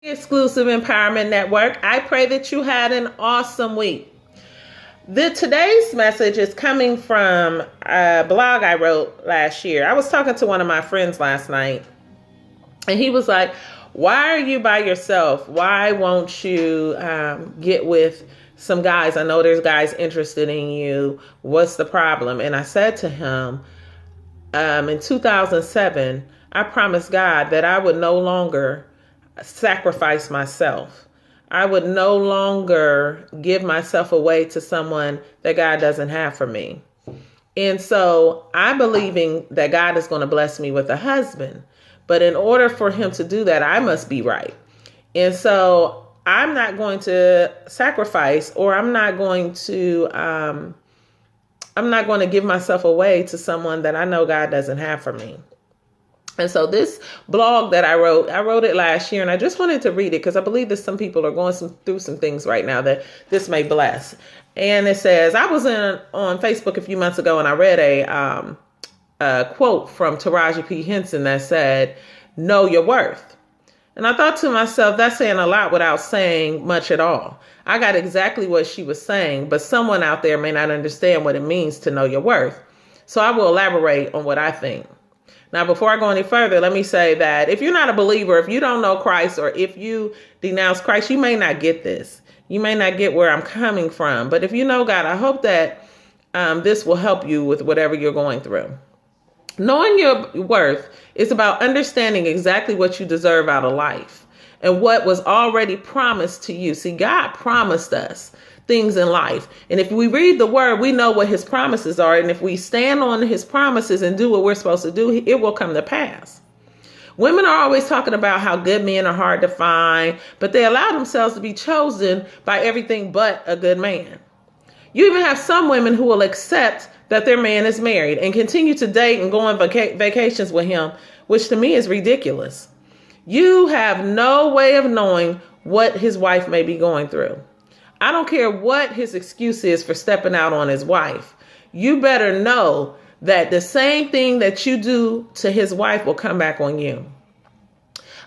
Exclusive Empowerment Network. I pray that you had an awesome week. Today's message is coming from a blog I wrote last year. I was talking to one of my friends last night, and he was like, why are you by yourself? Why won't you get with some guys? I know there's guys interested in you. What's the problem? And I said to him, in 2007, I promised God that I would no longer sacrifice myself. I would no longer give myself away to someone that God doesn't have for me. And so I'm believing that God is going to bless me with a husband. But in order for him to do that, I must be right. And so I'm not going to sacrifice, or I'm not going to give myself away to someone that I know God doesn't have for me. And so this blog that I wrote it last year, and I just wanted to read it because I believe that some people are going through some things right now that this may bless. And it says, I was on Facebook a few months ago, and I read a quote from Taraji P. Henson that said, "Know your worth." And I thought to myself, that's saying a lot without saying much at all. I got exactly what she was saying, but someone out there may not understand what it means to know your worth. So I will elaborate on what I think. Now, before I go any further, let me say that if you're not a believer, if you don't know Christ, or if you denounce Christ, you may not get this. You may not get where I'm coming from. But if you know God, I hope that this will help you with whatever you're going through. Knowing your worth is about understanding exactly what you deserve out of life and what was already promised to you. See, God promised us things in life. And if we read the word, we know what his promises are. And if we stand on his promises and do what we're supposed to do, it will come to pass. Women are always talking about how good men are hard to find, but they allow themselves to be chosen by everything but a good man. You even have some women who will accept that their man is married and continue to date and go on vacations with him, which to me is ridiculous. You have no way of knowing what his wife may be going through. I don't care what his excuse is for stepping out on his wife. You better know that the same thing that you do to his wife will come back on you.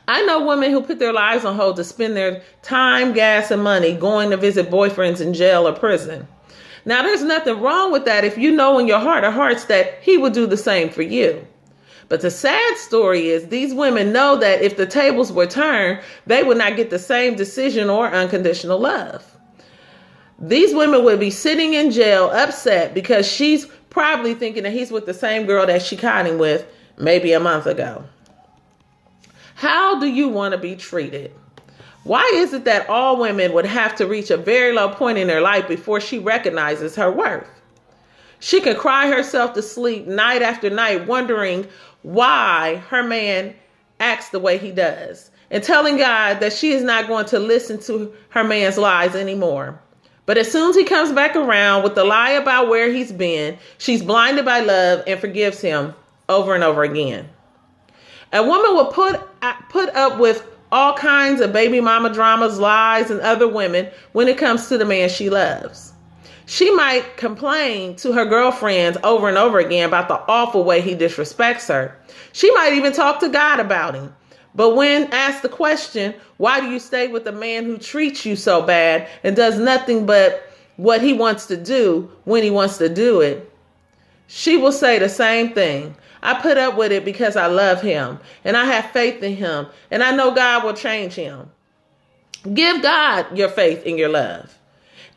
I know women who put their lives on hold to spend their time, gas, and money going to visit boyfriends in jail or prison. Now, there's nothing wrong with that if you know in your heart of hearts that he would do the same for you. But the sad story is these women know that if the tables were turned, they would not get the same decision or unconditional love. These women would be sitting in jail upset because she's probably thinking that he's with the same girl that she caught him with maybe a month ago. How do you want to be treated? Why is it that all women would have to reach a very low point in their life before she recognizes her worth? She can cry herself to sleep night after night wondering why her man acts the way he does and telling God that she is not going to listen to her man's lies anymore. But as soon as he comes back around with the lie about where he's been, she's blinded by love and forgives him over and over again. A woman will put up with all kinds of baby mama dramas, lies, and other women when it comes to the man she loves. She might complain to her girlfriends over and over again about the awful way he disrespects her. She might even talk to God about him. But when asked the question, why do you stay with a man who treats you so bad and does nothing but what he wants to do when he wants to do it? She will say the same thing. I put up with it because I love him and I have faith in him and I know God will change him. Give God your faith and your love.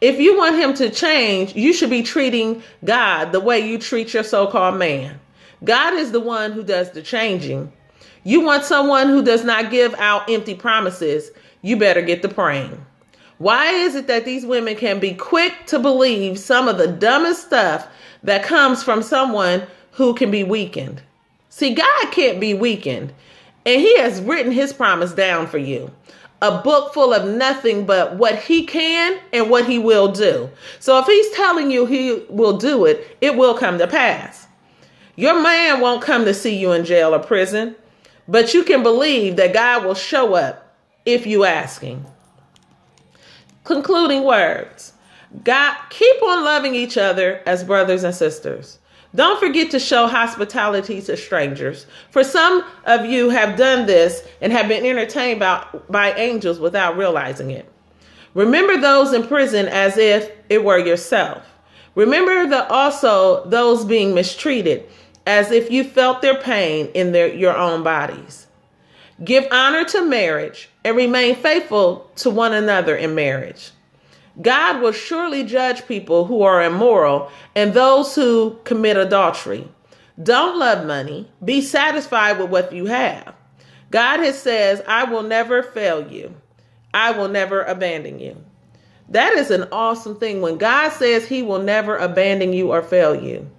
If you want him to change, you should be treating God the way you treat your so-called man. God is the one who does the changing. You want someone who does not give out empty promises, you better get to praying. Why is it that these women can be quick to believe some of the dumbest stuff that comes from someone who can be weakened? See, God can't be weakened, and he has written his promise down for you. A book full of nothing but what he can and what he will do. So if he's telling you he will do it, it will come to pass. Your man won't come to see you in jail or prison, but you can believe that God will show up if you ask him. Concluding words. God, keep on loving each other as brothers and sisters. Don't forget to show hospitality to strangers. For some of you have done this and have been entertained by angels without realizing it. Remember those in prison as if it were yourself. Remember also those being mistreated as if you felt their pain in your own bodies. Give honor to marriage and remain faithful to one another in marriage. God will surely judge people who are immoral and those who commit adultery. Don't love money. Be satisfied with what you have. God has says, I will never fail you. I will never abandon you. That is an awesome thing. When God says he will never abandon you or fail you,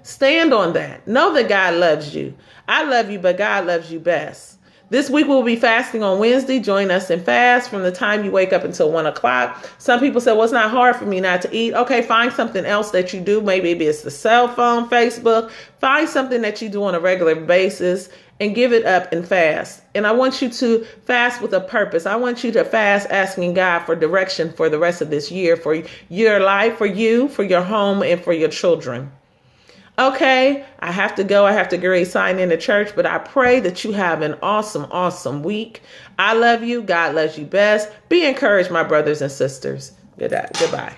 stand on that. Know that God loves you. I love you, but God loves you best. This week we'll be fasting on Wednesday. Join us in fast from the time you wake up until 1 o'clock. Some people say, well, it's not hard for me not to eat. Okay, find something else that you do. Maybe it's the cell phone, Facebook. Find something that you do on a regular basis and give it up and fast. And I want you to fast with a purpose. I want you to fast asking God for direction for the rest of this year, for your life, for you, for your home, and for your children. Okay, I have to go. I have to get ready to sign in to church, but I pray that you have an awesome, awesome week. I love you. God loves you best. Be encouraged, my brothers and sisters. Goodbye.